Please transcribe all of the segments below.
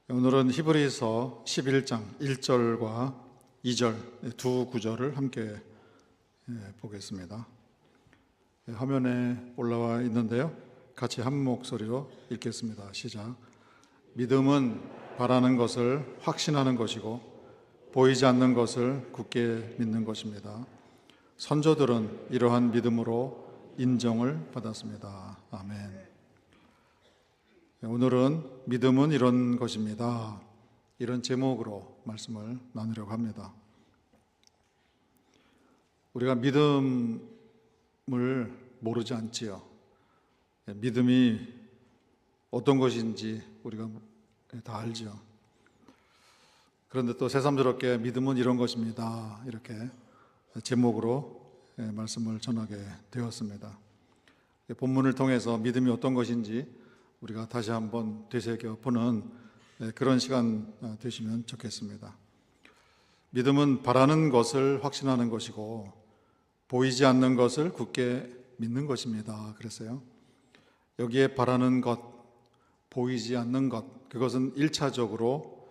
오늘은 히브리서 11장 1절과 2절 두 구절을 함께 보겠습니다. 화면에 올라와 있는데요, 같이 한 목소리로 읽겠습니다. 시작. 믿음은 바라는 것을 확신하는 것이고 보이지 않는 것을 굳게 믿는 것입니다. 선조들은 이러한 믿음으로 인정을 받았습니다. 아멘. 오늘은 믿음은 이런 것입니다, 이런 제목으로 말씀을 나누려고 합니다. 우리가 믿음을 모르지 않지요. 믿음이 어떤 것인지 우리가 다 알지요. 그런데 또 새삼스럽게 믿음은 이런 것입니다, 이렇게 제목으로 말씀을 전하게 되었습니다. 본문을 통해서 믿음이 어떤 것인지 우리가 다시 한번 되새겨보는 그런 시간 되시면 좋겠습니다. 믿음은 바라는 것을 확신하는 것이고 보이지 않는 것을 굳게 믿는 것입니다. 그랬어요. 여기에 바라는 것, 보이지 않는 것, 그것은 1차적으로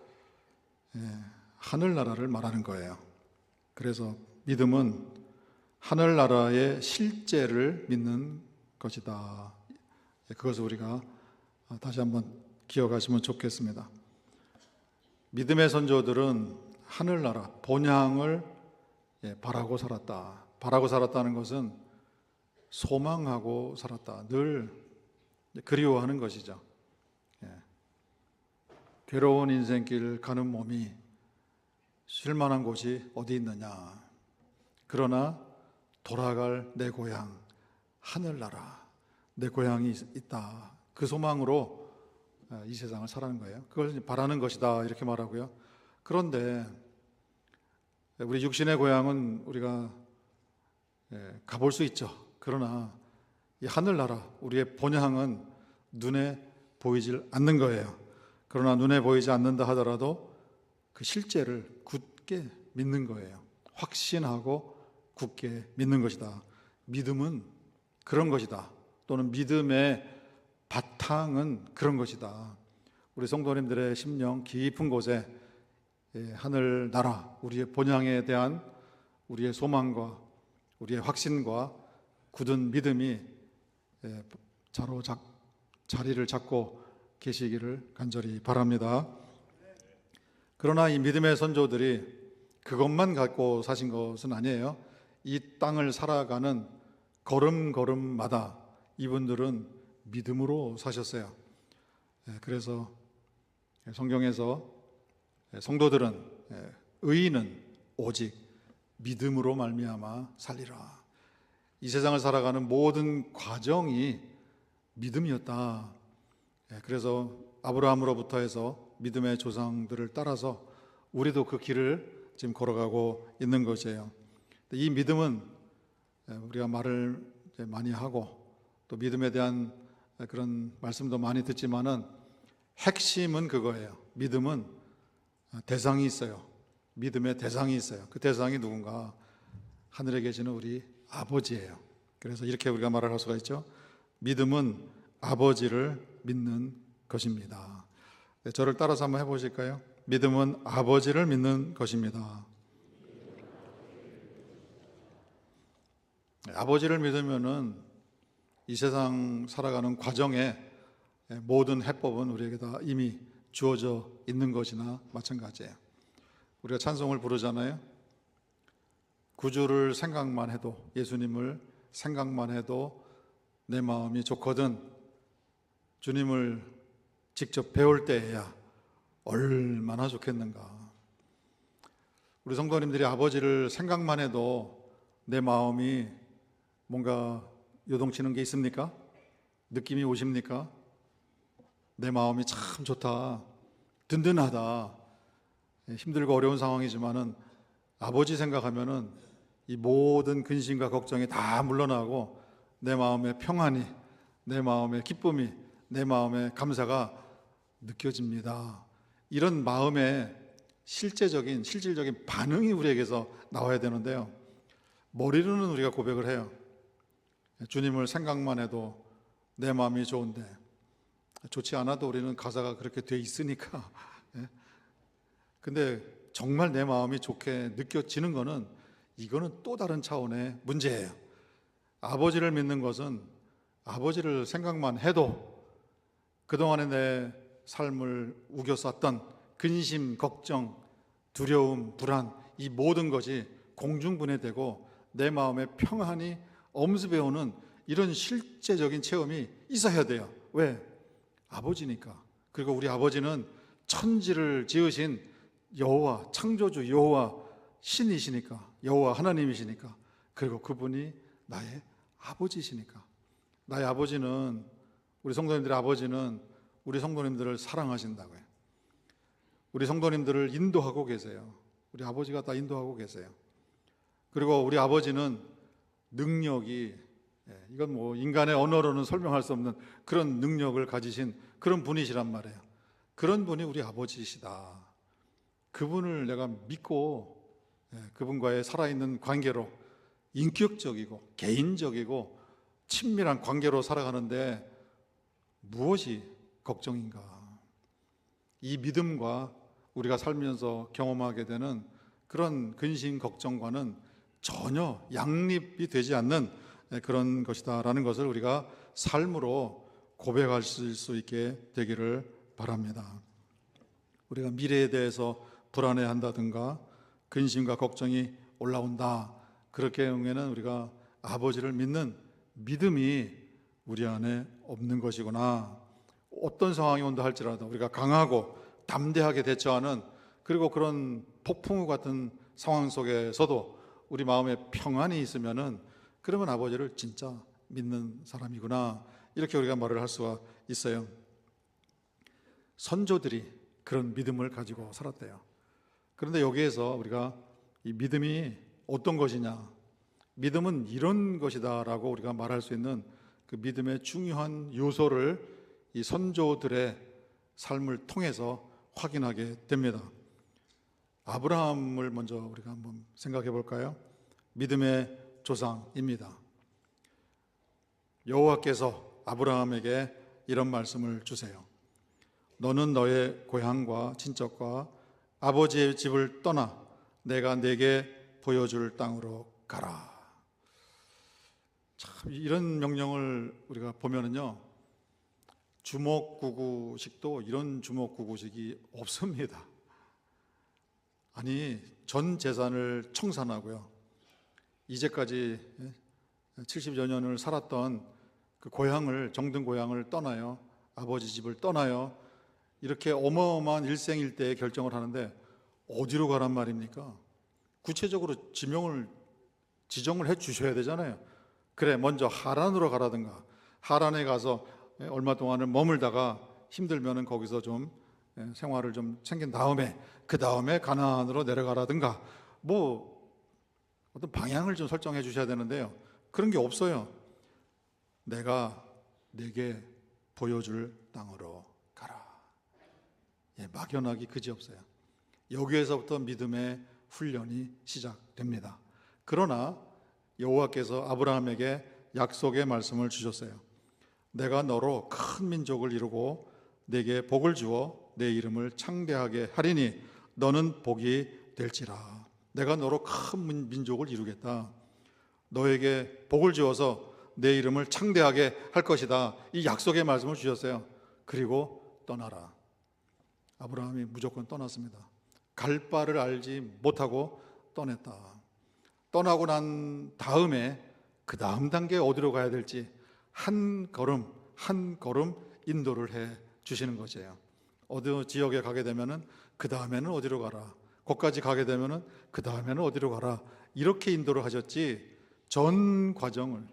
하늘나라를 말하는 거예요. 그래서 믿음은 하늘나라의 실제를 믿는 것이다. 그것을 우리가 다시 한번 기억하시면 좋겠습니다. 믿음의 선조들은 하늘나라, 본향을 바라고 살았다. 바라고 살았다는 것은 소망하고 살았다. 늘 그리워하는 것이죠. 괴로운 인생길 가는 몸이 쉴만한 곳이 어디 있느냐. 그러나 돌아갈 내 고향, 하늘나라, 내 고향이 있다. 그 소망으로 이 세상을 살아가는 거예요. 그걸 바라는 것이다, 이렇게 말하고요. 그런데 우리 육신의 고향은 우리가 가볼 수 있죠. 그러나 이 하늘나라, 우리의 본향은 눈에 보이질 않는 거예요. 그러나 눈에 보이지 않는다 하더라도 그 실제를 굳게 믿는 거예요. 확신하고 굳게 믿는 것이다. 믿음은 그런 것이다. 또는 믿음의 바탕은 그런 것이다. 우리 성도님들의 심령 깊은 곳에 하늘나라, 우리의 본향에 대한 우리의 소망과 우리의 확신과 굳은 믿음이 자리를 잡고 계시기를 간절히 바랍니다. 그러나 이 믿음의 선조들이 그것만 갖고 사신 것은 아니에요. 이 땅을 살아가는 걸음걸음마다 이분들은 믿음으로 사셨어요. 그래서 성경에서 성도들은 의인은 오직 믿음으로 말미암아 살리라. 이 세상을 살아가는 모든 과정이 믿음이었다. 그래서 아브라함으로부터 해서 믿음의 조상들을 따라서 우리도 그 길을 지금 걸어가고 있는 것이에요. 이 믿음은 우리가 말을 많이 하고 또 믿음에 대한 그런 말씀도 많이 듣지만은 핵심은 그거예요. 믿음은 대상이 있어요. 믿음의 대상이 있어요. 그 대상이 누군가? 하늘에 계시는 우리 아버지예요. 그래서 이렇게 우리가 말을 할 수가 있죠. 믿음은 아버지를 믿는 것입니다. 저를 따라서 한번 해보실까요? 믿음은 아버지를 믿는 것입니다. 아버지를 믿으면은 이 세상 살아가는 과정에 모든 해법은 우리에게 다 이미 주어져 있는 것이나 마찬가지예요. 우리가 찬송을 부르잖아요. 구주를 생각만 해도, 예수님을 생각만 해도 내 마음이 좋거든. 주님을 직접 배울 때에야 얼마나 좋겠는가. 우리 성도님들이 아버지를 생각만 해도 내 마음이 뭔가 요동치는 게 있습니까? 느낌이 오십니까? 내 마음이 참 좋다, 든든하다. 힘들고 어려운 상황이지만은 아버지 생각하면은 이 모든 근심과 걱정이 다 물러나고 내 마음의 평안이, 내 마음의 기쁨이, 내 마음의 감사가 느껴집니다. 이런 마음의 실질적인 반응이 우리에게서 나와야 되는데요, 머리로는 우리가 고백을 해요. 주님을 생각만 해도 내 마음이 좋은데, 좋지 않아도 우리는 가사가 그렇게 돼 있으니까 근데 정말 내 마음이 좋게 느껴지는 거는 이거는 또 다른 차원의 문제예요. 아버지를 믿는 것은 아버지를 생각만 해도 그동안에 내 삶을 우겨쌌던 근심, 걱정, 두려움, 불안, 이 모든 것이 공중분해되고 내 마음에 평안이 엄습해오는 이런 실제적인 체험이 있어야 돼요. 왜? 아버지니까. 그리고 우리 아버지는 천지를 지으신 여호와, 창조주 여호와 신이시니까, 여호와 하나님이시니까, 그리고 그분이 나의 아버지시니까. 나의 아버지는, 우리 성도님들의 아버지는 우리 성도님들을 사랑하신다고요. 우리 성도님들을 인도하고 계세요. 우리 아버지가 다 인도하고 계세요. 그리고 우리 아버지는 능력이, 이건 뭐 인간의 언어로는 설명할 수 없는 그런 능력을 가지신 그런 분이시란 말이에요. 그런 분이 우리 아버지시다. 그분을 내가 믿고 그분과의 살아있는 관계로 인격적이고 개인적이고 친밀한 관계로 살아가는데 무엇이 걱정인가? 이 믿음과 우리가 살면서 경험하게 되는 그런 근심 걱정과는 전혀 양립이 되지 않는 그런 것이다라는 것을 우리가 삶으로 고백할 수 있게 되기를 바랍니다. 우리가 미래에 대해서 불안해한다든가 근심과 걱정이 올라온다, 그렇게 경우에는 우리가 아버지를 믿는 믿음이 우리 안에 없는 것이구나. 어떤 상황이 온다 할지라도 우리가 강하고 담대하게 대처하는, 그리고 그런 폭풍우 같은 상황 속에서도 우리 마음에 평안이 있으면은 그러면 아버지를 진짜 믿는 사람이구나, 이렇게 우리가 말을 할 수가 있어요. 선조들이 그런 믿음을 가지고 살았대요. 그런데 여기에서 우리가 이 믿음이 어떤 것이냐, 믿음은 이런 것이다 라고 우리가 말할 수 있는 그 믿음의 중요한 요소를 이 선조들의 삶을 통해서 확인하게 됩니다. 아브라함을 먼저 우리가 한번 생각해 볼까요? 믿음의 조상입니다. 여호와께서 아브라함에게 이런 말씀을 주세요. 너는 너의 고향과 친척과 아버지의 집을 떠나 내가 내게 보여줄 땅으로 가라. 참, 이런 명령을 우리가 보면은요, 주먹구구식도 이런 주먹구구식이 없습니다. 아니, 전 재산을 청산하고요, 이제까지 70여 년을 살았던 그 고향을, 정든 고향을 떠나요, 아버지 집을 떠나요, 이렇게 어마어마한 일생일대의 결정을 하는데 어디로 가란 말입니까? 구체적으로 지정을 해 주셔야 되잖아요. 그래, 먼저 하란으로 가라든가, 하란에 가서 얼마 동안을 머물다가 힘들면은 거기서 좀 생활을 좀 챙긴 다음에 그 다음에 가나안으로 내려가라든가, 뭐 어떤 방향을 좀 설정해 주셔야 되는데요, 그런 게 없어요. 내가 내게 보여줄 땅으로 가라. 막연하기 그지없어요. 여기에서부터 믿음의 훈련이 시작됩니다. 그러나 여호와께서 아브라함에게 약속의 말씀을 주셨어요. 내가 너로 큰 민족을 이루고 내게 복을 주어 내 이름을 창대하게 하리니 너는 복이 될지라. 내가 너로 큰 민족을 이루겠다. 너에게 복을 주어서 내 이름을 창대하게 할 것이다. 이 약속의 말씀을 주셨어요. 그리고 떠나라. 아브라함이 무조건 떠났습니다. 갈 바를 알지 못하고 떠났다. 떠나고 난 다음에 그 다음 단계 어디로 가야 될지 한 걸음 한 걸음 인도를 해 주시는 것이에요. 어느 지역에 가게 되면은 그 다음에는 어디로 가라, 거기까지 가게 되면은 그 다음에는 어디로 가라, 이렇게 인도를 하셨지, 전 과정을,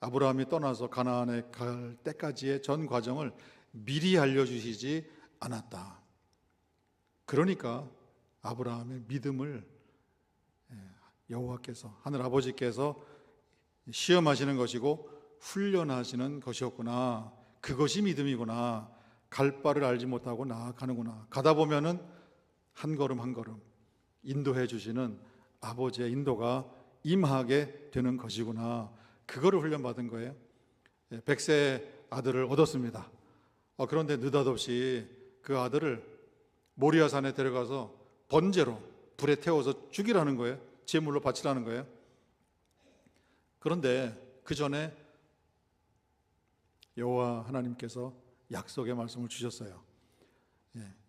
아브라함이 떠나서 가나안에 갈 때까지의 전 과정을 미리 알려주시지 않았다. 그러니까 아브라함의 믿음을 여호와께서, 하늘 아버지께서 시험하시는 것이고 훈련하시는 것이었구나. 그것이 믿음이구나. 갈 바를 알지 못하고 나아가는구나. 가다 보면은 한 걸음 한 걸음 인도해 주시는 아버지의 인도가 임하게 되는 것이구나. 그거를 훈련받은 거예요. 100세 아들을 얻었습니다. 그런데 느닷없이 그 아들을 모리아산에 데려가서 번제로 불에 태워서 죽이라는 거예요. 제물로 바치라는 거예요. 그런데 그 전에 여호와 하나님께서 약속의 말씀을 주셨어요.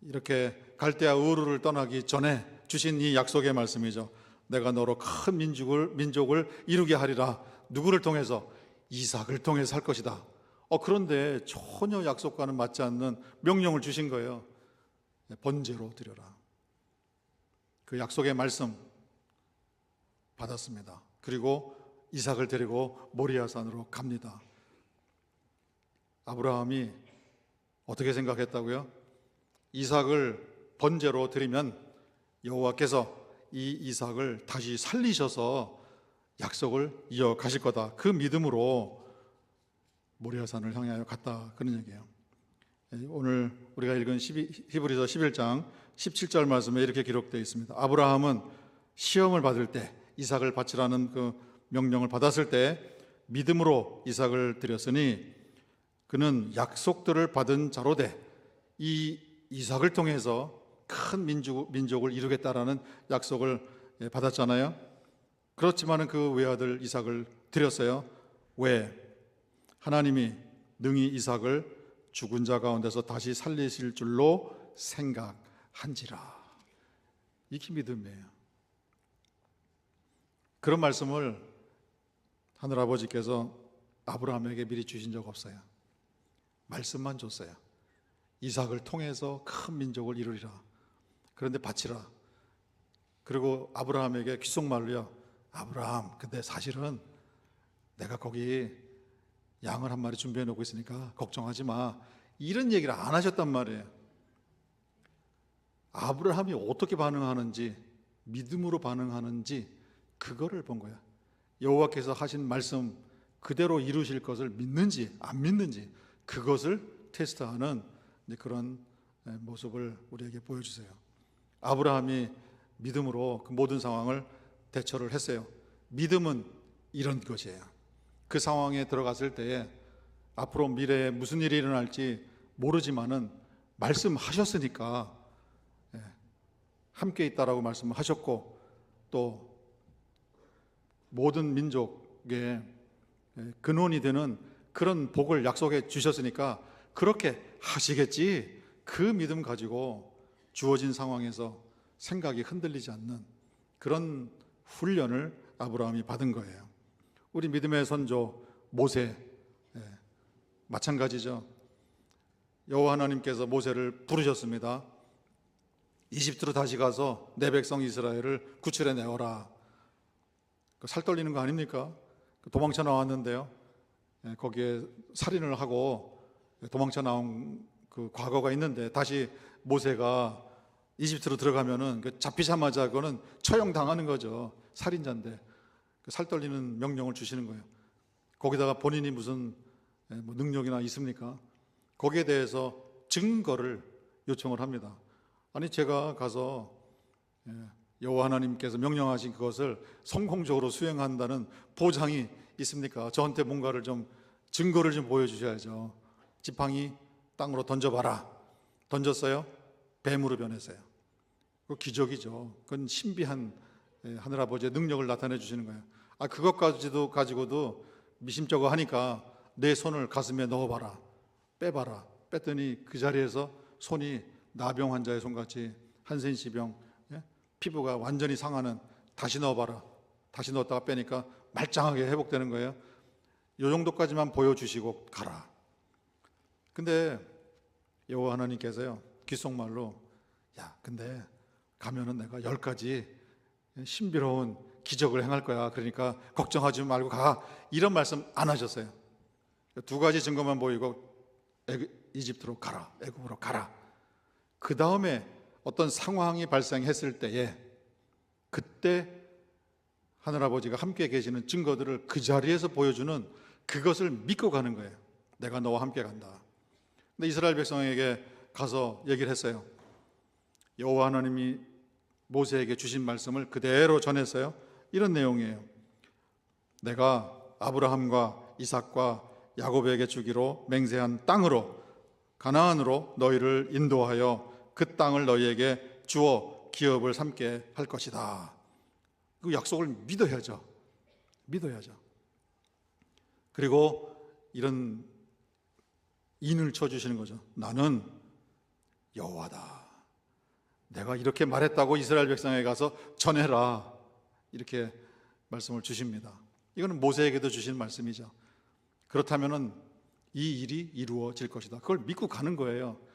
이렇게 갈대아 우르를 떠나기 전에 주신 이 약속의 말씀이죠. 내가 너로 큰 민족을 이루게 하리라. 누구를 통해서? 이삭을 통해서 할 것이다. 그런데 전혀 약속과는 맞지 않는 명령을 주신 거예요. 번제로 드려라. 그 약속의 말씀 받았습니다. 그리고 이삭을 데리고 모리아산으로 갑니다. 아브라함이 어떻게 생각했다고요? 이삭을 번제로 드리면 여호와께서 이 이삭을 다시 살리셔서 약속을 이어가실 거다. 그 믿음으로 모리아산을 향하여 갔다. 그런 얘기예요. 오늘 우리가 읽은 히브리서 11장 17절 말씀에 이렇게 기록되어 있습니다. 아브라함은 시험을 받을 때 이삭을 바치라는 그 명령을 받았을 때 믿음으로 이삭을 드렸으니 그는 약속들을 받은 자로 돼 이 이삭을 통해서 큰 민족을 이루겠다라는 약속을 받았잖아요. 그렇지만은 그 외아들 이삭을 드렸어요. 왜? 하나님이 능히 이삭을 죽은 자 가운데서 다시 살리실 줄로 생각한지라. 이게 믿음이에요. 그런 말씀을 하늘아버지께서 아브라함에게 미리 주신 적 없어요. 말씀만 줬어요. 이삭을 통해서 큰 민족을 이루리라. 그런데 바치라. 그리고 아브라함에게 귓속말로요. 아브라함, 근데 사실은 내가 거기 양을 한 마리 준비해 놓고 있으니까 걱정하지 마. 이런 얘기를 안 하셨단 말이에요. 아브라함이 어떻게 반응하는지, 믿음으로 반응하는지 그거를 본 거야. 여호와께서 하신 말씀 그대로 이루실 것을 믿는지 안 믿는지 그것을 테스트하는 그런 모습을 우리에게 보여주세요. 아브라함이 믿음으로 그 모든 상황을 대처를 했어요. 믿음은 이런 것이에요. 그 상황에 들어갔을 때에 앞으로 미래에 무슨 일이 일어날지 모르지만은 말씀하셨으니까 함께 있다라고 말씀하셨고 또 모든 민족의 근원이 되는 그런 복을 약속해 주셨으니까 그렇게 하시겠지. 그 믿음 가지고 주어진 상황에서 생각이 흔들리지 않는 그런 훈련을 아브라함이 받은 거예요. 우리 믿음의 선조 모세 마찬가지죠. 여호와 하나님께서 모세를 부르셨습니다. 이집트로 다시 가서 내 백성 이스라엘을 구출해 내어라. 살 떨리는 거 아닙니까? 도망쳐 나왔는데요. 거기에 살인을 하고 도망쳐 나온 그 과거가 있는데 다시 모세가 이집트로 들어가면은 잡히자마자 그거는 처형당하는 거죠. 살인자인데 살 떨리는 명령을 주시는 거예요. 거기다가 본인이 무슨 능력이나 있습니까? 거기에 대해서 증거를 요청을 합니다. 아니 제가 가서 여호와 하나님께서 명령하신 그것을 성공적으로 수행한다는 보장이 있습니까? 저한테 뭔가를 좀 증거를 좀 보여주셔야죠. 지팡이 땅으로 던져봐라. 던졌어요. 뱀으로 변했어요. 그 기적이죠. 그건 신비한 하늘아버지의 능력을 나타내 주시는 거예요. 그것까지도 가지고도 미심쩍어 하니까 내 손을 가슴에 넣어봐라. 빼봐라. 뺐더니 그 자리에서 손이 나병 환자의 손같이 한센시병 피부가 완전히 상하는 다시 넣어봐라. 다시 넣었다가 빼니까 말짱하게 회복되는 거예요. 이 정도까지만 보여주시고 가라. 근데 여호와 하나님께서요 귓속말로 야 근데 가면은 내가 10가지 신비로운 기적을 행할 거야. 그러니까 걱정하지 말고 가. 이런 말씀 안 하셨어요. 2가지 증거만 보이고 이집트로 가라. 애굽으로 가라. 그 다음에 어떤 상황이 발생했을 때에 그때 하늘아버지가 함께 계시는 증거들을 그 자리에서 보여주는 그것을 믿고 가는 거예요. 내가 너와 함께 간다. 근데 이스라엘 백성에게 가서 얘기를 했어요. 여호와 하나님이 모세에게 주신 말씀을 그대로 전했어요. 이런 내용이에요. 내가 아브라함과 이삭과 야곱에게 주기로 맹세한 땅으로 가나안으로 너희를 인도하여 그 땅을 너희에게 주어 기업을 삼게 할 것이다. 그 약속을 믿어야죠. 그리고 이런 인을 쳐주시는 거죠. 나는 여호와다. 내가 이렇게 말했다고 이스라엘 백성에게 가서 전해라. 이렇게 말씀을 주십니다. 이거는 모세에게도 주신 말씀이죠. 그렇다면은 이 일이 이루어질 것이다. 그걸 믿고 가는 거예요.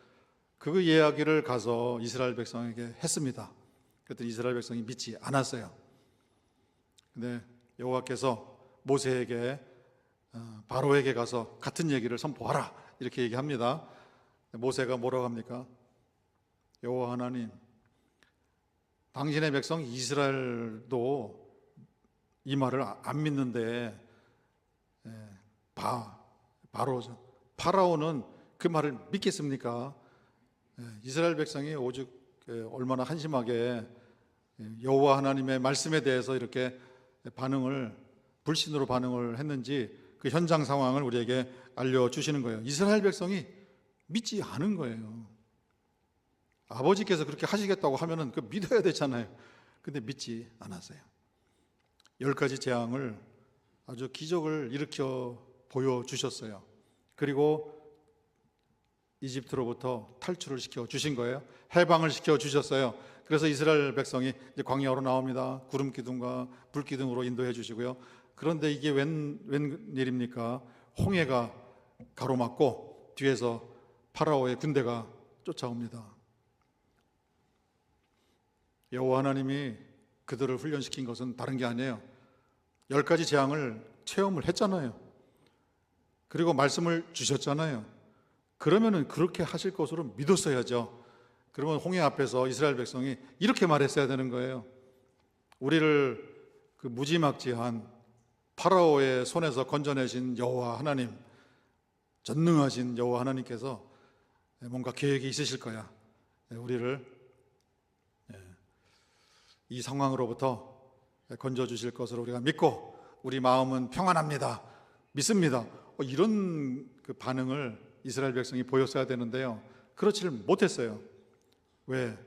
그 이야기를 가서 이스라엘 백성에게 했습니다. 그랬더니 이스라엘 백성이 믿지 않았어요. 근데 여호와께서 모세에게 바로에게 가서 같은 얘기를 선포하라 이렇게 얘기합니다. 모세가 뭐라고 합니까? 여호와 하나님, 당신의 백성 이스라엘도 이 말을 안 믿는데 파라오는 그 말을 믿겠습니까? 이스라엘 백성이 오직 얼마나 한심하게 여호와 하나님의 말씀에 대해서 이렇게 불신으로 반응을 했는지 그 현장 상황을 우리에게 알려주시는 거예요. 이스라엘 백성이 믿지 않은 거예요. 아버지께서 그렇게 하시겠다고 하면은 그 믿어야 되잖아요. 근데 믿지 않았어요. 10가지 재앙을 아주 기적을 일으켜 보여주셨어요. 그리고 이집트로부터 탈출을 시켜 주신 거예요. 해방을 시켜 주셨어요. 그래서 이스라엘 백성이 이제 광야로 나옵니다. 구름 기둥과 불 기둥으로 인도해 주시고요. 그런데 이게 웬일입니까? 홍해가 가로막고 뒤에서 파라오의 군대가 쫓아옵니다. 여호와 하나님이 그들을 훈련시킨 것은 다른 게 아니에요. 10가지 재앙을 체험을 했잖아요. 그리고 말씀을 주셨잖아요. 그러면은 그렇게 하실 것으로 믿었어야죠. 그러면 홍해 앞에서 이스라엘 백성이 이렇게 말했어야 되는 거예요. 우리를 그 무지막지한 파라오의 손에서 건져내신 여호와 하나님, 전능하신 여호와 하나님께서 뭔가 계획이 있으실 거야. 우리를 이 상황으로부터 건져주실 것으로 우리가 믿고 우리 마음은 평안합니다. 믿습니다. 이런 그 반응을 이스라엘 백성이 보였어야 되는데요. 그렇지를 못했어요. 왜?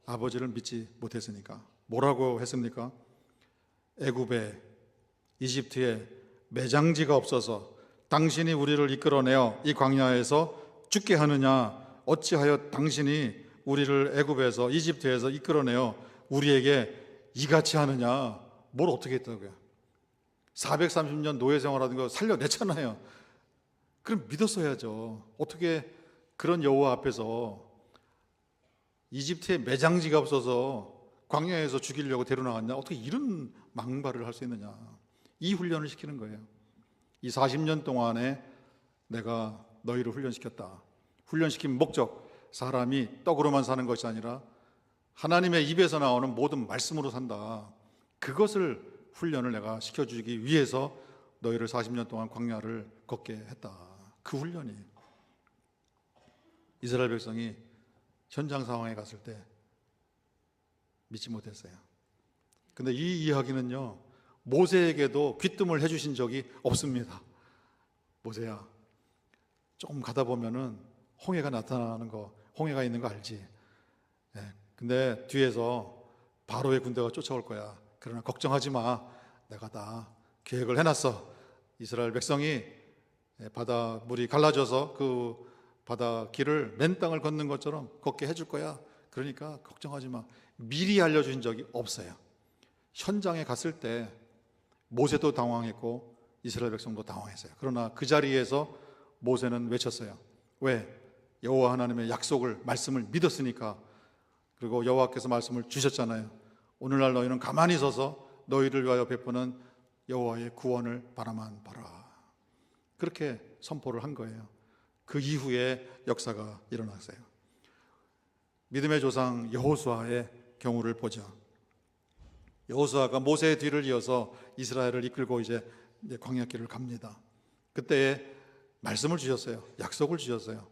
아버지를 믿지 못했으니까. 뭐라고 했습니까? 애굽에, 이집트에 매장지가 없어서 당신이 우리를 이끌어내어 이 광야에서 죽게 하느냐? 어찌하여 당신이 우리를 애굽에서, 이집트에서 이끌어내어 우리에게 이같이 하느냐? 뭘 어떻게 했다고요? 430년 노예 생활하는 거 살려냈잖아요. 그럼 믿었어야죠. 어떻게 그런 여호와 앞에서 이집트에 매장지가 없어서 광야에서 죽이려고 데려나갔냐? 어떻게 이런 망발을 할 수 있느냐? 이 훈련을 시키는 거예요. 이 40년 동안에 내가 너희를 훈련시켰다. 훈련시킨 목적, 사람이 떡으로만 사는 것이 아니라 하나님의 입에서 나오는 모든 말씀으로 산다. 그것을 훈련을 내가 시켜주기 위해서 너희를 40년 동안 광야를 걷게 했다. 그 훈련이 이스라엘 백성이 현장 상황에 갔을 때 믿지 못했어요. 근데 이 이야기는요, 모세에게도 귀뜸을 해주신 적이 없습니다. 모세야, 조금 가다 보면은 홍해가 나타나는 거, 홍해가 있는 거 알지? 근데 뒤에서 바로의 군대가 쫓아올 거야. 그러나 걱정하지 마. 내가 다 계획을 해놨어. 이스라엘 백성이 바다 물이 갈라져서 그 바다 길을 맨 땅을 걷는 것처럼 걷게 해줄 거야. 그러니까 걱정하지 마. 미리 알려준 적이 없어요. 현장에 갔을 때 모세도 당황했고 이스라엘 백성도 당황했어요. 그러나 그 자리에서 모세는 외쳤어요. 왜? 여호와 하나님의 약속을, 말씀을 믿었으니까. 그리고 여호와께서 말씀을 주셨잖아요. 오늘날 너희는 가만히 서서 너희를 위하여 베푸는 여호와의 구원을 바라만 봐라. 그렇게 선포를 한 거예요. 그 이후에 역사가 일어났어요. 믿음의 조상 여호수아의 경우를 보죠. 여호수아가 모세의 뒤를 이어서 이스라엘을 이끌고 이제 광야길을 갑니다. 그때 말씀을 주셨어요. 약속을 주셨어요.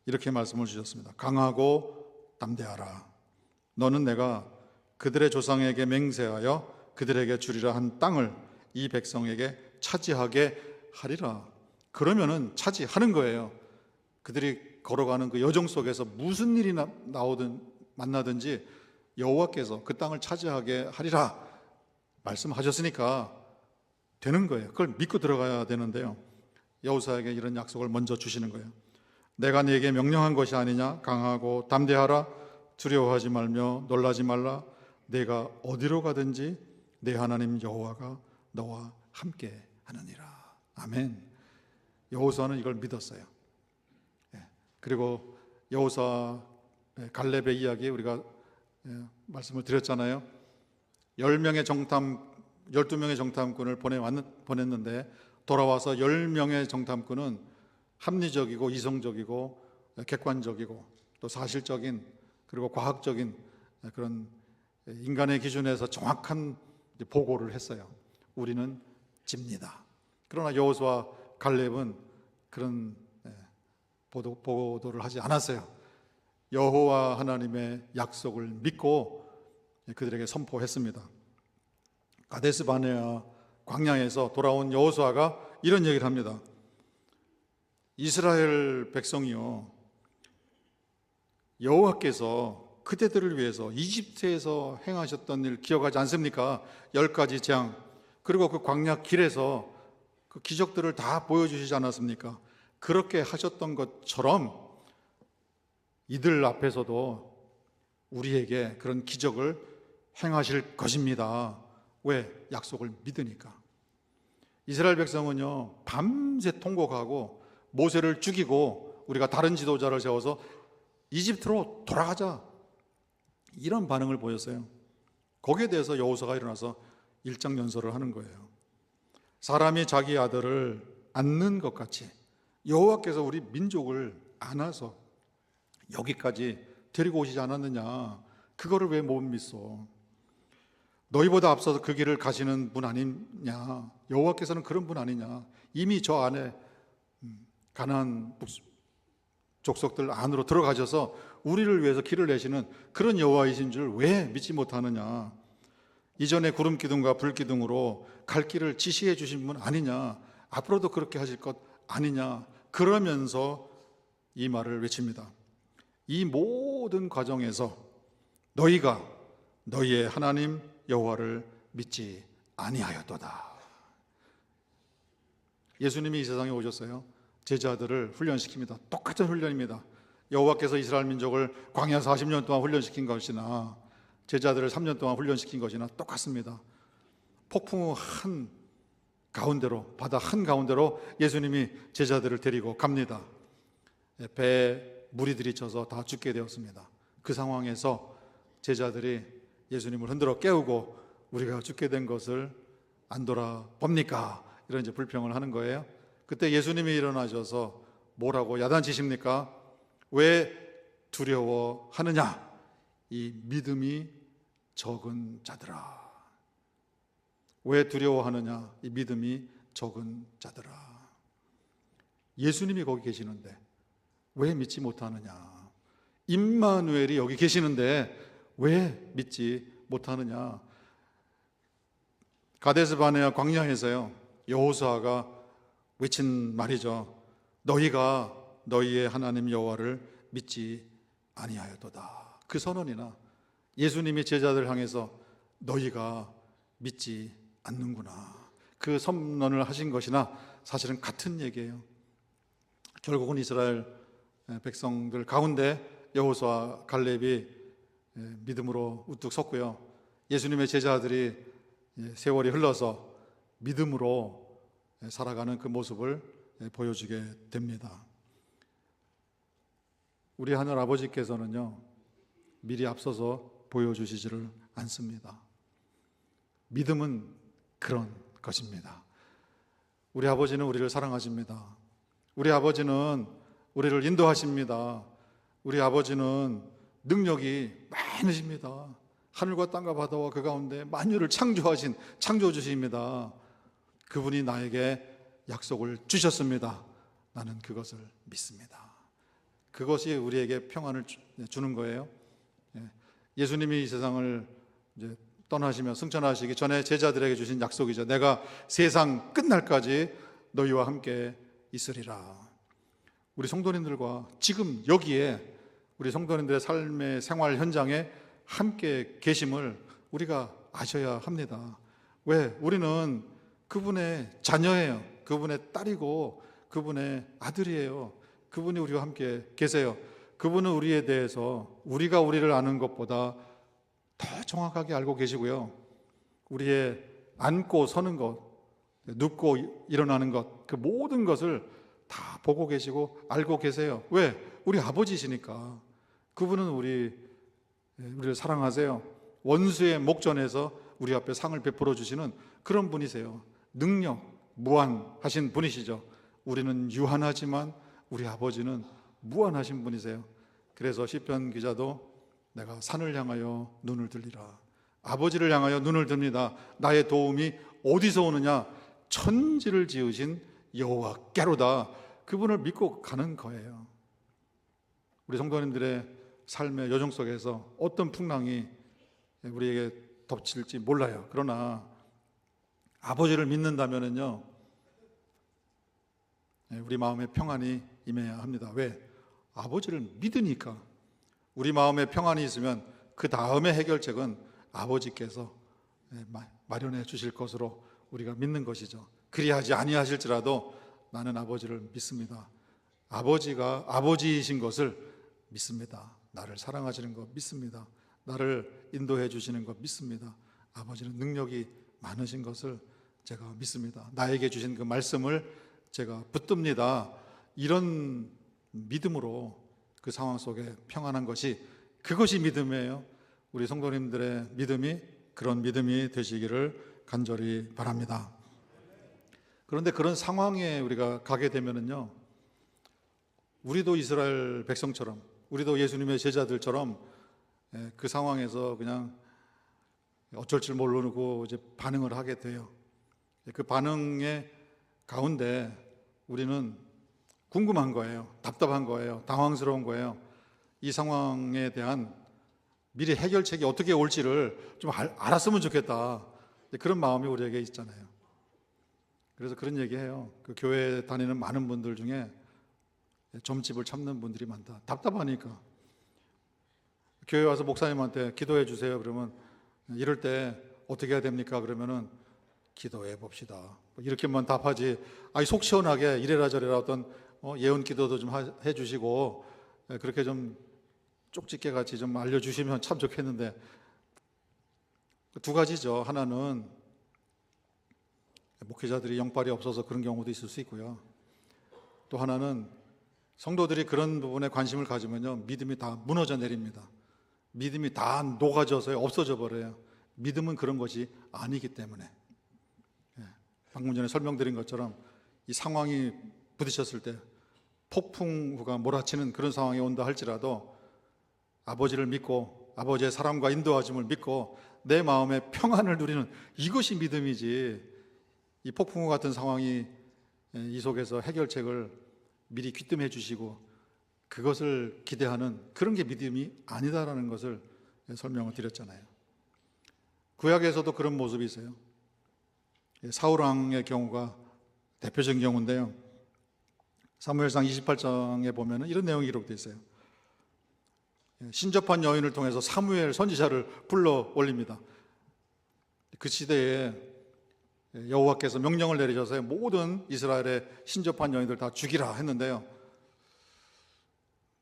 이렇게 말씀을 주셨습니다. 강하고 담대하라. 너는 내가 그들의 조상에게 맹세하여 그들에게 주리라 한 땅을 이 백성에게 차지하게 하리라. 그러면은 차지하는 거예요. 그들이 걸어가는 그 여정 속에서 무슨 일이 나오든 만나든지 여호와께서 그 땅을 차지하게 하리라 말씀하셨으니까 되는 거예요. 그걸 믿고 들어가야 되는데요, 여호수아에게 이런 약속을 먼저 주시는 거예요. 내가 네게 명령한 것이 아니냐? 강하고 담대하라. 두려워하지 말며 놀라지 말라. 내가 어디로 가든지 내 하나님 여호와가 너와 함께 하느니라. 아멘. 여호수아는 이걸 믿었어요. 그리고 여호수아 갈렙의 이야기 우리가 말씀을 드렸잖아요. 12명의 정탐꾼을 보냈는데 돌아와서 10명의 정탐꾼은 합리적이고 이성적이고 객관적이고 또 사실적인 그리고 과학적인 그런 인간의 기준에서 정확한 보고를 했어요. 우리는 집니다. 그러나 여호수아 갈렙은 그런 보도를 하지 않았어요. 여호와 하나님의 약속을 믿고 그들에게 선포했습니다. 가데스 바네아 광야에서 돌아온 여호수아가 이런 얘기를 합니다. 이스라엘 백성이요, 여호와께서 그대들을 위해서 이집트에서 행하셨던 일 기억하지 않습니까? 10가지 재앙, 그리고 그 광야 길에서 그 기적들을 다 보여주시지 않았습니까? 그렇게 하셨던 것처럼 이들 앞에서도 우리에게 그런 기적을 행하실 것입니다. 왜? 약속을 믿으니까. 이스라엘 백성은요, 밤새 통곡하고 모세를 죽이고 우리가 다른 지도자를 세워서 이집트로 돌아가자, 이런 반응을 보였어요. 거기에 대해서 여호수아가 일어나서 일장연설을 하는 거예요. 사람이 자기 아들을 안는 것 같이 여호와께서 우리 민족을 안아서 여기까지 데리고 오시지 않았느냐? 그거를 왜 못 믿소? 너희보다 앞서서 그 길을 가시는 분 아니냐? 여호와께서는 그런 분 아니냐? 이미 저 안에 가나안 족속들 안으로 들어가셔서 우리를 위해서 길을 내시는 그런 여호와이신 줄 왜 믿지 못하느냐? 이전에 구름 기둥과 불 기둥으로 갈 길을 지시해 주신 분 아니냐? 앞으로도 그렇게 하실 것 아니냐? 그러면서 이 말을 외칩니다. 이 모든 과정에서 너희가 너희의 하나님 여호와를 믿지 아니하였도다. 예수님이 이 세상에 오셨어요. 제자들을 훈련시킵니다. 똑같은 훈련입니다. 여호와께서 이스라엘 민족을 광야 40년 동안 훈련시킨 것이나 제자들을 3년 동안 훈련시킨 것이나 똑같습니다. 폭풍 한 가운데로, 바다 한 가운데로 예수님이 제자들을 데리고 갑니다. 배에 물이 들이쳐서 다 죽게 되었습니다. 그 상황에서 제자들이 예수님을 흔들어 깨우고 우리가 죽게 된 것을 안 돌아봅니까? 이런 이제 불평을 하는 거예요. 그때 예수님이 일어나셔서 뭐라고 야단치십니까? 왜 두려워하느냐? 이 믿음이 적은 자들아. 왜 두려워하느냐? 이 믿음이 적은 자들아. 예수님이 거기 계시는데 왜 믿지 못하느냐? 임마누엘이 여기 계시는데 왜 믿지 못하느냐? 가데스 바네아 광야에서요, 여호수아가 외친 말이죠. 너희가 너희의 하나님 여호와를 믿지 아니하였도다. 그 선언이나 예수님이 제자들 향해서 너희가 믿지 않는구나, 그 선언을 하신 것이나 사실은 같은 얘기예요. 결국은 이스라엘 백성들 가운데 여호수아 갈렙이 믿음으로 우뚝 섰고요, 예수님의 제자들이 세월이 흘러서 믿음으로 살아가는 그 모습을 보여주게 됩니다. 우리 하늘 아버지께서는요, 미리 앞서서 보여주시지를 않습니다. 믿음은 그런 것입니다. 우리 아버지는 우리를 사랑하십니다. 우리 아버지는 우리를 인도하십니다. 우리 아버지는 능력이 많으십니다. 하늘과 땅과 바다와 그 가운데 만유를 창조하신 창조주십니다. 그분이 나에게 약속을 주셨습니다. 나는 그것을 믿습니다. 그것이 우리에게 평안을 주는 거예요. 예수님이 이 세상을 이제 떠나시며 승천하시기 전에 제자들에게 주신 약속이죠. 내가 세상 끝날까지 너희와 함께 있으리라. 우리 성도님들과 지금 여기에 우리 성도님들의 삶의 생활 현장에 함께 계심을 우리가 아셔야 합니다. 왜? 우리는 그분의 자녀예요. 그분의 딸이고 그분의 아들이에요. 그분이 우리와 함께 계세요. 그분은 우리에 대해서 우리가 우리를 아는 것보다 더 정확하게 알고 계시고요. 우리의 앉고 서는 것, 눕고 일어나는 것, 그 모든 것을 다 보고 계시고 알고 계세요. 왜? 우리 아버지시니까. 그분은 우리를 사랑하세요. 원수의 목전에서 우리 앞에 상을 베풀어 주시는 그런 분이세요. 능력, 무한하신 분이시죠. 우리는 유한하지만 우리 아버지는 무한하신 분이세요. 그래서 시편 기자도 내가 산을 향하여 눈을 들리라. 아버지를 향하여 눈을 듭니다. 나의 도움이 어디서 오느냐? 천지를 지으신 여호와께로다. 그분을 믿고 가는 거예요. 우리 성도님들의 삶의 여정 속에서 어떤 풍랑이 우리에게 덮칠지 몰라요. 그러나 아버지를 믿는다면요, 우리 마음에 평안이 임해야 합니다. 왜? 아버지를 믿으니까. 우리 마음에 평안이 있으면 그 다음의 해결책은 아버지께서 마련해 주실 것으로 우리가 믿는 것이죠. 그리하지 아니하실지라도 나는 아버지를 믿습니다. 아버지가 아버지이신 것을 믿습니다. 나를 사랑하시는 것 믿습니다. 나를 인도해 주시는 것 믿습니다. 아버지는 능력이 많으신 것을 제가 믿습니다. 나에게 주신 그 말씀을 제가 붙듭니다. 이런 믿음으로 그 상황 속에 평안한 것이, 그것이 믿음이에요. 우리 성도님들의 믿음이 그런 믿음이 되시기를 간절히 바랍니다. 그런데 그런 상황에 우리가 가게 되면은요, 우리도 이스라엘 백성처럼, 우리도 예수님의 제자들처럼 그 상황에서 그냥 어쩔 줄 모르고 이제 반응을 하게 돼요. 그 반응의 가운데 우리는 궁금한 거예요. 답답한 거예요. 당황스러운 거예요. 이 상황에 대한 미리 해결책이 어떻게 올지를 좀 알았으면 좋겠다. 그런 마음이 우리에게 있잖아요. 그래서 그런 얘기해요. 그 교회 다니는 많은 분들 중에 점집을 참는 분들이 많다. 답답하니까. 교회 와서 목사님한테 기도해 주세요. 그러면 이럴 때 어떻게 해야 됩니까? 그러면은 기도해 봅시다. 이렇게만 답하지. 아니 속 시원하게 이래라 저래라 어떤 예언 기도도 좀 해 주시고 그렇게 좀 쪽집게 같이 좀 알려주시면 참 좋겠는데, 두 가지죠. 하나는 목회자들이 영빨이 없어서 그런 경우도 있을 수 있고요. 또 하나는 성도들이 그런 부분에 관심을 가지면요, 믿음이 다 무너져 내립니다. 믿음이 다 녹아져서 없어져 버려요. 믿음은 그런 것이 아니기 때문에. 방금 전에 설명드린 것처럼 이 상황이 부딪혔을 때 폭풍우가 몰아치는 그런 상황이 온다 할지라도 아버지를 믿고 아버지의 사랑과 인도하심을 믿고 내 마음의 평안을 누리는, 이것이 믿음이지, 이 폭풍우 같은 상황이 이 속에서 해결책을 미리 귀뜸해 주시고 그것을 기대하는 그런 게 믿음이 아니다라는 것을 설명을 드렸잖아요. 구약에서도 그런 모습이 있어요. 사울 왕의 경우가 대표적인 경우인데요. 사무엘상 28장에 보면 이런 내용이 기록되어 있어요. 신접한 여인을 통해서 사무엘 선지자를 불러 올립니다. 그 시대에 여호와께서 명령을 내리셔서 모든 이스라엘의 신접한 여인들 다 죽이라 했는데요,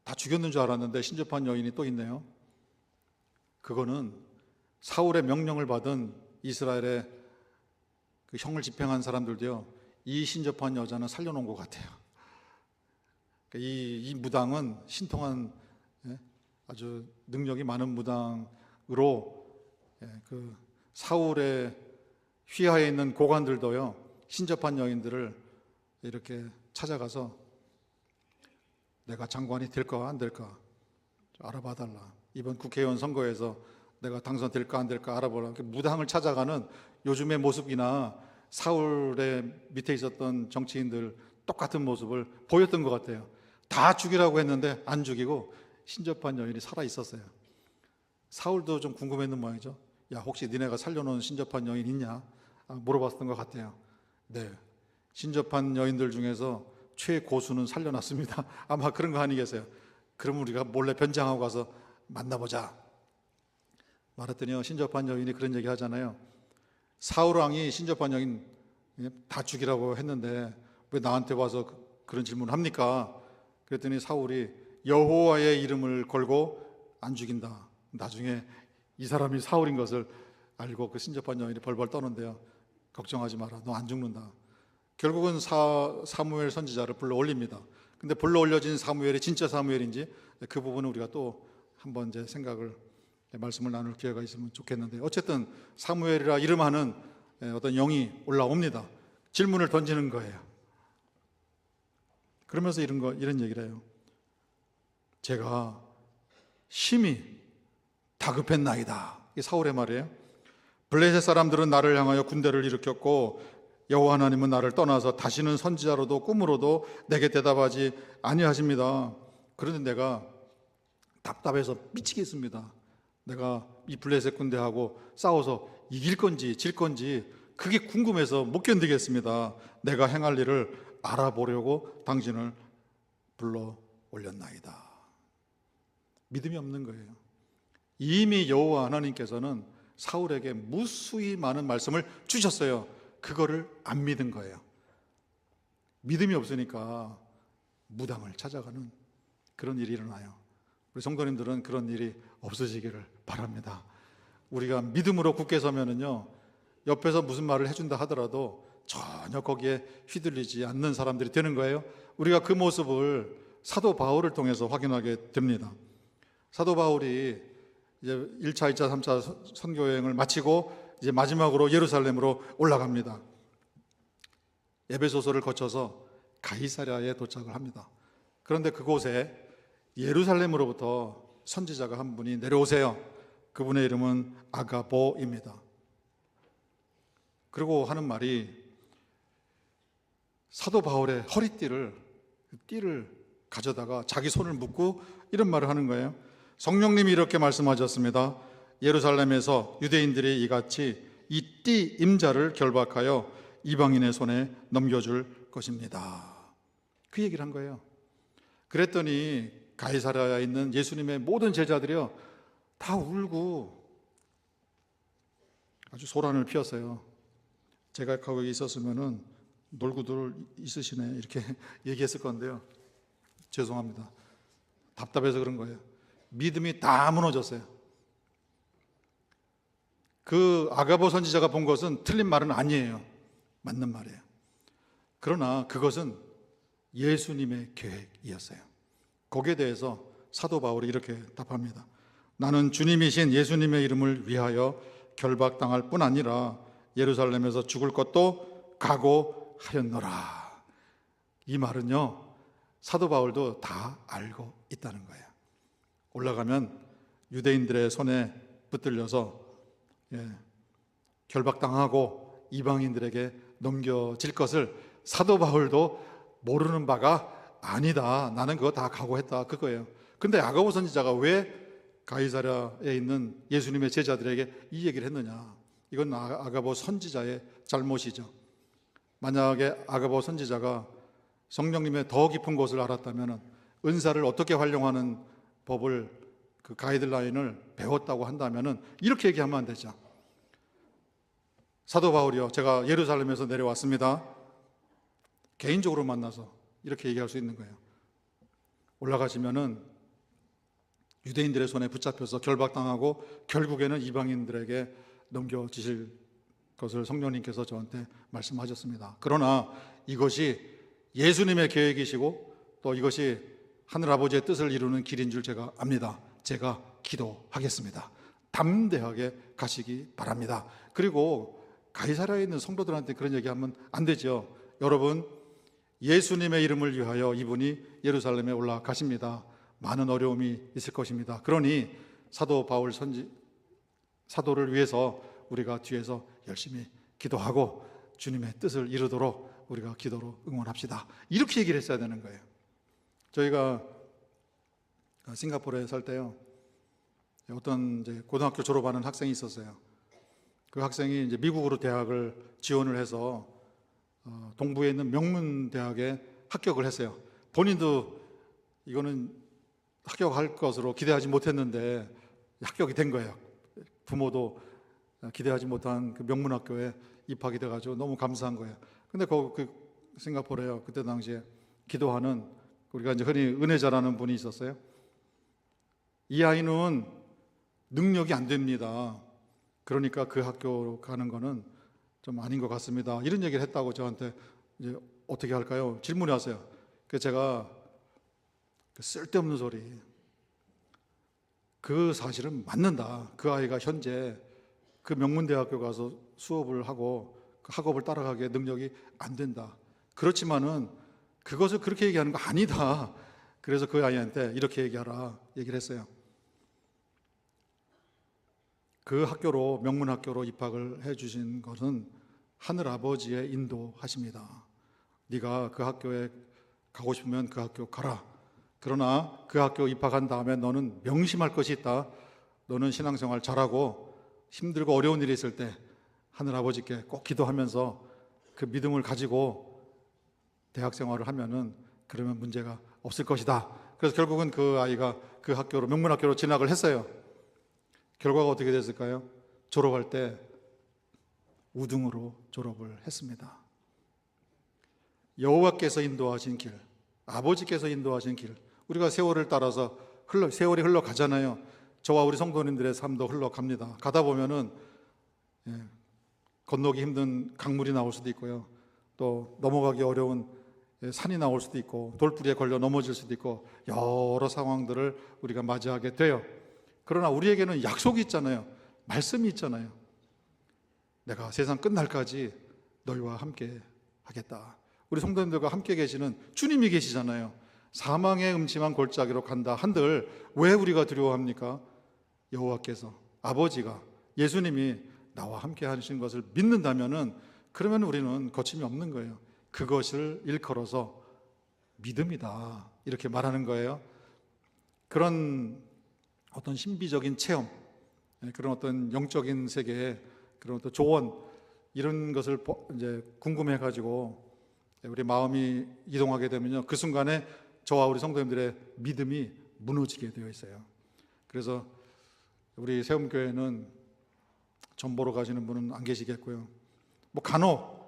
다 죽였는 줄 알았는데 신접한 여인이 또 있네요. 그거는 사울의 명령을 받은 이스라엘의 그 형을 집행한 사람들도요, 이 신접한 여자는 살려놓은 것 같아요. 이 무당은 신통한 아주 능력이 많은 무당으로 그 사울의 휘하에 있는 고관들도요, 신접한 여인들을 이렇게 찾아가서 내가 장관이 될까 안 될까 알아봐 달라. 이번 국회의원 선거에서 내가 당선될까 안 될까 알아보라. 무당을 찾아가는 요즘의 모습이나 사울의 밑에 있었던 정치인들 똑같은 모습을 보였던 것 같아요. 다 죽이라고 했는데 안 죽이고 신접한 여인이 살아 있었어요. 사울도 좀 궁금했는 모양이죠. 야, 혹시 니네가 살려놓은 신접한 여인 있냐? 물어봤던 것 같아요. 네, 신접한 여인들 중에서 최고수는 살려놨습니다. 아마 그런 거 아니겠어요? 그러면 우리가 몰래 변장하고 가서 만나보자 말했더니요, 신접한 여인이 그런 얘기 하잖아요. 사울 왕이 신접한 여인 다 죽이라고 했는데 왜 나한테 와서 그런 질문을 합니까? 그랬더니 사울이 여호와의 이름을 걸고 안 죽인다. 나중에 이 사람이 사울인 것을 알고 그 신접한 여인이 벌벌 떠는데요, 걱정하지 마라, 너 안 죽는다. 결국은 사무엘 선지자를 불러 올립니다. 근데 불러 올려진 사무엘이 진짜 사무엘인지 그 부분은 우리가 또 한번 이제 생각을, 말씀을 나눌 기회가 있으면 좋겠는데, 어쨌든 사무엘이라 이름하는 어떤 영이 올라옵니다. 질문을 던지는 거예요. 그러면서 이런 얘기를 해요. 제가 심히 다급했나이다. 이게 사울의 말이에요. 블레셋 사람들은 나를 향하여 군대를 일으켰고 여호와 하나님은 나를 떠나서 다시는 선지자로도 꿈으로도 내게 대답하지 아니하십니다. 그런데 내가 답답해서 미치겠습니다. 내가 이 블레셋 군대하고 싸워서 이길 건지 질 건지 그게 궁금해서 못 견디겠습니다. 내가 행할 일을 알아보려고 당신을 불러 올렸나이다. 믿음이 없는 거예요. 이미 여호와 하나님께서는 사울에게 무수히 많은 말씀을 주셨어요. 그거를 안 믿은 거예요. 믿음이 없으니까 무당을 찾아가는 그런 일이 일어나요. 우리 성도님들은 그런 일이 없으시기를 바랍니다. 우리가 믿음으로 굳게 서면은요, 옆에서 무슨 말을 해준다 하더라도 전혀 거기에 휘둘리지 않는 사람들이 되는 거예요. 우리가 그 모습을 사도 바울을 통해서 확인하게 됩니다. 사도 바울이 이제 1차, 2차, 3차 선교 여행을 마치고 이제 마지막으로 예루살렘으로 올라갑니다. 에베소서를 거쳐서 가이사랴에 도착을 합니다. 그런데 그곳에 예루살렘으로부터 선지자가 한 분이 내려오세요. 그분의 이름은 아가보입니다. 그리고 하는 말이 사도 바울의 허리띠를 가져다가 자기 손을 묶고 이런 말을 하는 거예요. 성령님이 이렇게 말씀하셨습니다. 예루살렘에서 유대인들이 이같이 이 띠 임자를 결박하여 이방인의 손에 넘겨줄 것입니다. 그 얘기를 한 거예요. 그랬더니 가이사랴에 있는 예수님의 모든 제자들이요, 다 울고 아주 소란을 피웠어요. 제가 거기 있었으면은 놀고들 있으시네 이렇게 얘기했을 건데요. 죄송합니다. 답답해서 그런 거예요. 믿음이 다 무너졌어요. 그 아가보 선지자가 본 것은 틀린 말은 아니에요. 맞는 말이에요. 그러나 그것은 예수님의 계획이었어요. 거기에 대해서 사도 바울이 이렇게 답합니다. 나는 주님이신 예수님의 이름을 위하여 결박당할 뿐 아니라 예루살렘에서 죽을 것도 각오하였노라. 이 말은요, 사도 바울도 다 알고 있다는 거예요. 올라가면 유대인들의 손에 붙들려서 결박당하고 이방인들에게 넘겨질 것을 사도 바울도 모르는 바가 아니다. 나는 그거 다 각오했다. 그거예요. 근데 아가보 선지자가 왜 가이사랴에 있는 예수님의 제자들에게 이 얘기를 했느냐? 이건 아가보 선지자의 잘못이죠. 만약에 아가보 선지자가 성령님의 더 깊은 곳을 알았다면 은사를 어떻게 활용하는 법을, 그 가이드라인을 배웠다고 한다면 이렇게 얘기하면 안 되죠. 사도 바울이요, 제가 예루살렘에서 내려왔습니다. 개인적으로 만나서 이렇게 얘기할 수 있는 거예요. 올라가시면은 유대인들의 손에 붙잡혀서 결박당하고 결국에는 이방인들에게 넘겨지실 것을 성령님께서 저한테 말씀하셨습니다. 그러나 이것이 예수님의 계획이시고 또 이것이 하늘아버지의 뜻을 이루는 길인 줄 제가 압니다. 제가 기도하겠습니다. 담대하게 가시기 바랍니다. 그리고 가이사랴에 있는 성도들한테 그런 얘기하면 안 되죠. 여러분, 예수님의 이름을 위하여 이분이 예루살렘에 올라가십니다. 많은 어려움이 있을 것입니다. 그러니 사도 바울 사도를 위해서 우리가 뒤에서 열심히 기도하고 주님의 뜻을 이루도록 우리가 기도로 응원합시다. 이렇게 얘기를 했어야 되는 거예요. 저희가 싱가포르에 살 때요, 어떤 이제 고등학교 졸업하는 학생이 있었어요. 그 학생이 이제 미국으로 대학을 지원을 해서 동부에 있는 명문 대학에 합격을 했어요. 본인도 이거는 합격할 것으로 기대하지 못했는데 합격이 된 거예요. 부모도 기대하지 못한 그 명문학교에 입학이 돼가지고 너무 감사한 거예요. 근데 그 싱가포르에요. 그때 당시에 기도하는, 우리가 이제 흔히 은혜자라는 분이 있었어요. 이 아이는 능력이 안 됩니다. 그러니까 그 학교 가는 거는 좀 아닌 것 같습니다. 이런 얘기를 했다고 저한테 이제 어떻게 할까요? 질문을 하세요. 그래서 제가 쓸데없는 소리, 그 사실은 맞는다. 그 아이가 현재 그 명문대학교 가서 수업을 하고 그 학업을 따라가기에 능력이 안 된다. 그렇지만은 그것을 그렇게 얘기하는 거 아니다. 그래서 그 아이한테 이렇게 얘기하라 얘기를 했어요. 그 학교로, 명문학교로 입학을 해주신 것은 하늘 아버지의 인도하십니다. 네가 그 학교에 가고 싶으면 그 학교 가라. 그러나 그 학교 입학한 다음에 너는 명심할 것이 있다. 너는 신앙생활 잘하고 힘들고 어려운 일이 있을 때 하늘 아버지께 꼭 기도하면서 그 믿음을 가지고 대학생활을 하면은 그러면 문제가 없을 것이다. 그래서 결국은 그 아이가 그 학교로, 명문학교로 진학을 했어요. 결과가 어떻게 됐을까요? 졸업할 때 우등으로 졸업을 했습니다. 여호와께서 인도하신 길, 아버지께서 인도하신 길, 우리가 세월을 따라서 세월이 흘러가잖아요. 저와 우리 성도님들의 삶도 흘러갑니다. 가다 보면은 건너기 힘든 강물이 나올 수도 있고요. 또 넘어가기 어려운 산이 나올 수도 있고, 돌부리에 걸려 넘어질 수도 있고, 여러 상황들을 우리가 맞이하게 돼요. 그러나 우리에게는 약속이 있잖아요. 말씀이 있잖아요. 내가 세상 끝날까지 너희와 함께 하겠다. 우리 성도님들과 함께 계시는 주님이 계시잖아요. 사망의 음침한 골짜기로 간다 한들 왜 우리가 두려워합니까? 여호와께서, 아버지가, 예수님이 나와 함께 하신 것을 믿는다면은, 그러면 우리는 거침이 없는 거예요. 그것을 일컬어서 믿음이다 이렇게 말하는 거예요. 그런 어떤 신비적인 체험, 그런 어떤 영적인 세계에 그런 어떤 조언, 이런 것을 이제 궁금해 가지고 우리 마음이 이동하게 되면요, 그 순간에 저와 우리 성도님들의 믿음이 무너지게 되어 있어요. 그래서 우리 세움교회는 전 보러 가시는 분은 안 계시겠고요. 뭐 간혹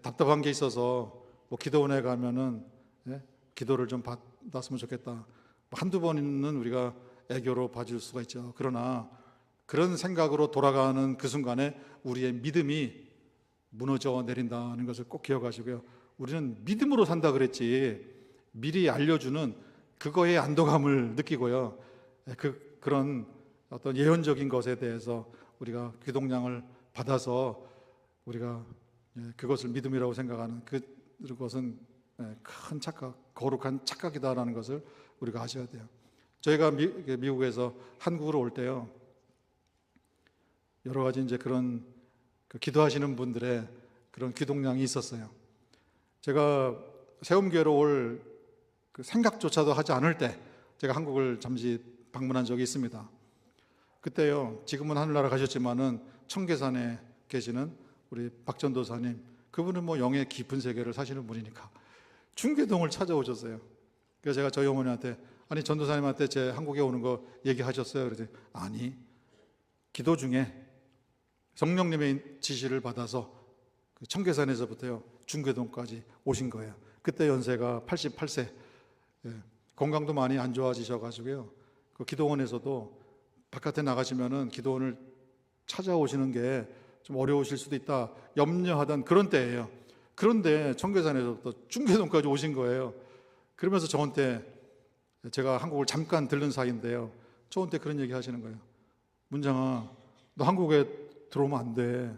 답답한 게 있어서 뭐 기도원에 가면은 기도를 좀 받았으면 좋겠다. 한두 번은 우리가 애교로 봐줄 수가 있죠. 그러나 그런 생각으로 돌아가는 그 순간에 우리의 믿음이 무너져 내린다는 것을 꼭 기억하시고요. 우리는 믿음으로 산다 그랬지 미리 알려주는 그거에 안도감을 느끼고요. 그런 어떤 예언적인 것에 대해서 우리가 귀동량을 받아서 우리가 그것을 믿음이라고 생각하는 그것은 큰 착각, 거룩한 착각이다라는 것을 우리가 아셔야 돼요. 저희가 미국에서 한국으로 올 때요, 여러 가지 이제 그런 기도하시는 분들의 그런 기동량이 있었어요. 제가 세움교회로 올 생각조차도 하지 않을 때 제가 한국을 잠시 방문한 적이 있습니다. 그때요, 지금은 하늘나라 가셨지만은 청계산에 계시는 우리 박 전도사님, 그분은 뭐 영의 깊은 세계를 사시는 분이니까 중계동을 찾아오셨어요. 그래서 제가 저희 어머니한테, 아니 전도사님한테 제 한국에 오는 거 얘기하셨어요? 그랬더니 아니, 기도 중에 성령님의 지시를 받아서 그 청계산에서부터요 중계동까지 오신 거예요. 그때 연세가 88세, 건강도 많이 안 좋아지셔가지고요, 그 기도원에서도 바깥에 나가시면은 기도원을 찾아오시는 게 좀 어려우실 수도 있다 염려하던 그런 때예요. 그런데 청계산에서부터 중계동까지 오신 거예요. 그러면서 저한테, 제가 한국을 잠깐 들른 사이인데요, 저한테 그런 얘기 하시는 거예요. 문장아, 너 한국에 들어오면 안 돼.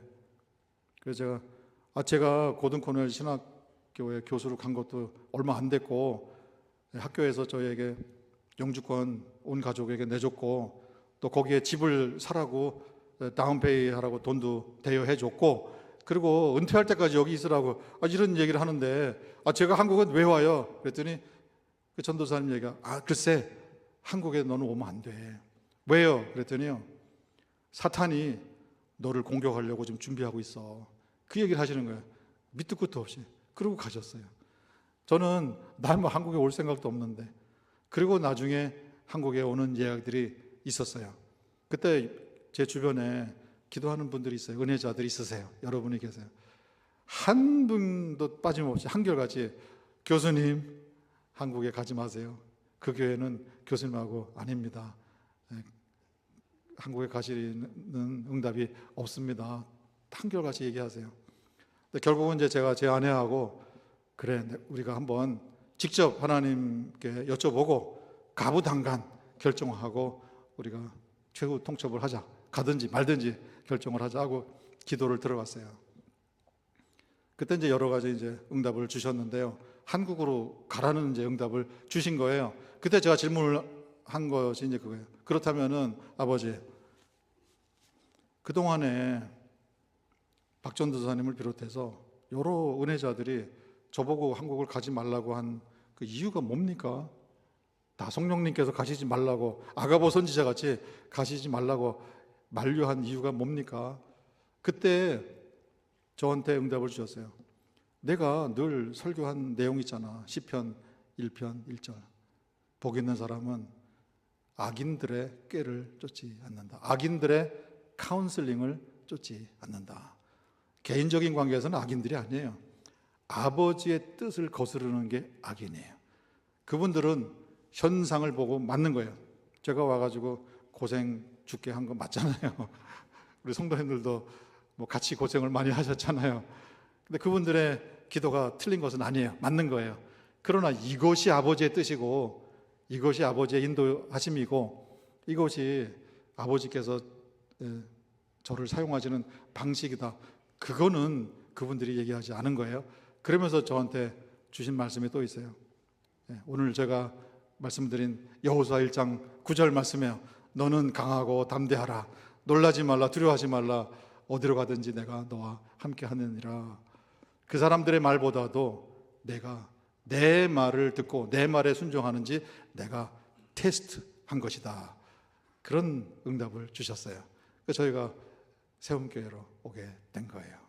그래서 제가 고등코넬 신학교에 교수로 간 것도 얼마 안 됐고, 학교에서 저희에게 영주권 온 가족에게 내줬고, 또 거기에 집을 사라고 다운페이 하라고 돈도 대여해 줬고, 그리고 은퇴할 때까지 여기 있으라고 이런 얘기를 하는데, 제가 한국은 왜 와요? 그랬더니 그 전도사님 얘기가, 글쎄 한국에 너는 오면 안 돼. 왜요? 그랬더니요, 사탄이 너를 공격하려고 지금 준비하고 있어. 그 얘기를 하시는 거예요. 밑도 끝도 없이. 그러고 가셨어요. 저는 난 뭐 한국에 올 생각도 없는데, 그리고 나중에 한국에 오는 이야기들이 있었어요. 그때 제 주변에 기도하는 분들이 있어요. 은혜자들이 있으세요. 여러분이 계세요. 한 분도 빠짐없이 한결같이 교수님 한국에 가지 마세요. 그 교회는 교수님하고 아닙니다. 한국에 가시는 응답이 없습니다. 한결같이 얘기하세요. 근데 결국은 이제 제가 제 아내하고 그래 우리가 한번 직접 하나님께 여쭤보고 가부당간 결정하고 우리가 최후 통첩을 하자. 가든지 말든지 결정을 하자 하고 기도를 들어갔어요. 그때 이제 여러 가지 이제 응답을 주셨는데요. 한국으로 가라는 이제 응답을 주신 거예요. 그때 제가 질문을 한 것이 이제 그거예요. 그렇다면은 아버지, 그동안에 박전도사님을 비롯해서 여러 은혜자들이 저보고 한국을 가지 말라고 한 그 이유가 뭡니까? 다 성령님께서 가시지 말라고, 아가보 선지자 같이 가시지 말라고 만류한 이유가 뭡니까? 그때 저한테 응답을 주셨어요. 내가 늘 설교한 내용 있잖아. 시편 1편 1절. 복 있는 사람은 악인들의 꾀를 쫓지 않는다. 악인들의 카운슬링을 쫓지 않는다. 개인적인 관계에서는 악인들이 아니에요. 아버지의 뜻을 거스르는 게 악인이에요. 그분들은 현상을 보고 맞는 거예요. 제가 와가지고 고생 죽게 한 거 맞잖아요. 우리 성도님들도 뭐 같이 고생을 많이 하셨잖아요. 근데 그분들의 기도가 틀린 것은 아니에요. 맞는 거예요. 그러나 이것이 아버지의 뜻이고 이것이 아버지의 인도하심이고 이것이 아버지께서 저를 사용하시는 방식이다. 그거는 그분들이 얘기하지 않은 거예요. 그러면서 저한테 주신 말씀이 또 있어요. 오늘 제가 말씀드린 여호수아 1장 9절 말씀이에요. 너는 강하고 담대하라. 놀라지 말라. 두려워하지 말라. 어디로 가든지 내가 너와 함께 하느니라. 그 사람들의 말보다도 내가 내 말을 듣고 내 말에 순종하는지 내가 테스트한 것이다. 그런 응답을 주셨어요. 그래서 저희가 세움교회로 오게 된 거예요.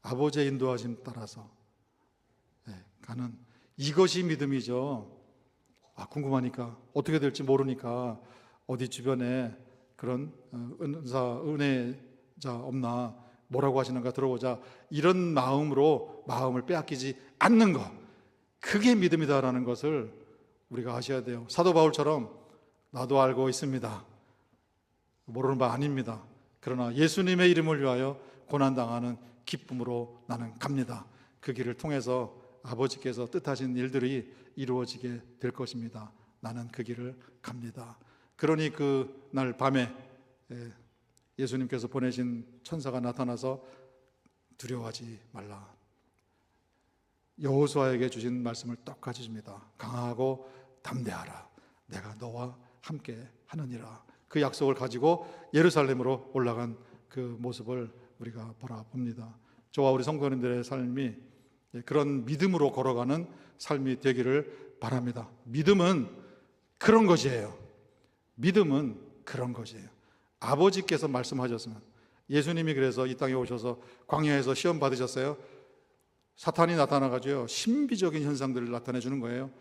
아버지의 인도하심 따라서 가는 이것이 믿음이죠. 궁금하니까 어떻게 될지 모르니까 어디 주변에 그런 은혜자 없나 뭐라고 하시는가 들어보자. 이런 마음으로 마음을 빼앗기지 않는 것, 그게 믿음이다라는 것을 우리가 아셔야 돼요. 사도 바울처럼 나도 알고 있습니다. 모르는 바 아닙니다. 그러나 예수님의 이름을 위하여 고난당하는 기쁨으로 나는 갑니다. 그 길을 통해서 아버지께서 뜻하신 일들이 이루어지게 될 것입니다. 나는 그 길을 갑니다. 그러니 그 날 밤에 예수님께서 보내신 천사가 나타나서 두려워하지 말라. 여호수아에게 주신 말씀을 똑같이 줍니다. 강하고 담대하라. 내가 너와 함께 하느니라. 그 약속을 가지고 예루살렘으로 올라간 그 모습을 우리가 바라봅니다. 저와 우리 성도님들의 삶이 그런 믿음으로 걸어가는 삶이 되기를 바랍니다. 믿음은 그런 것이에요. 믿음은 그런 것이에요. 아버지께서 말씀하셨으면, 예수님이 그래서 이 땅에 오셔서 광야에서 시험 받으셨어요. 사탄이 나타나가지고 신비적인 현상들을 나타내 주는 거예요.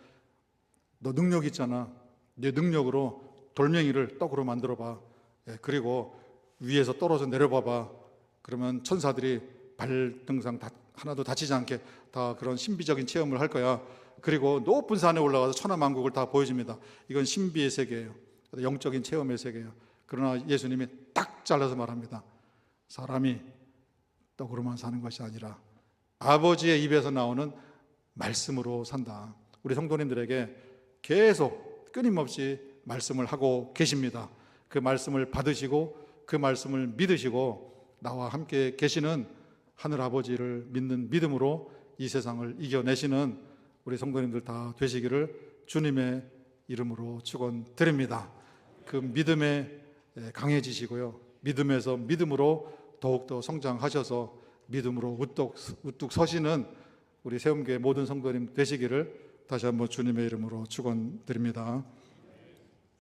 너 능력 있잖아. 네 능력으로 돌멩이를 떡으로 만들어봐. 그리고 위에서 떨어져 내려봐봐. 그러면 천사들이 발등상 하나도 다치지 않게 다 그런 신비적인 체험을 할 거야. 그리고 높은 산에 올라가서 천하만국을 다 보여줍니다. 이건 신비의 세계예요. 영적인 체험의 세계예요. 그러나 예수님이 딱 잘라서 말합니다. 사람이 떡으로만 사는 것이 아니라 아버지의 입에서 나오는 말씀으로 산다. 우리 성도님들에게 계속 끊임없이 말씀을 하고 계십니다. 그 말씀을 받으시고 그 말씀을 믿으시고 나와 함께 계시는 하늘 아버지를 믿는 믿음으로 이 세상을 이겨내시는 우리 성도님들 다 되시기를 주님의 이름으로 축원드립니다. 그 믿음에 강해지시고요. 믿음에서 믿음으로 더욱더 성장하셔서 믿음으로 우뚝 서시는 우리 세움교회 모든 성도님 되시기를 다시 한번 주님의 이름으로 축원드립니다.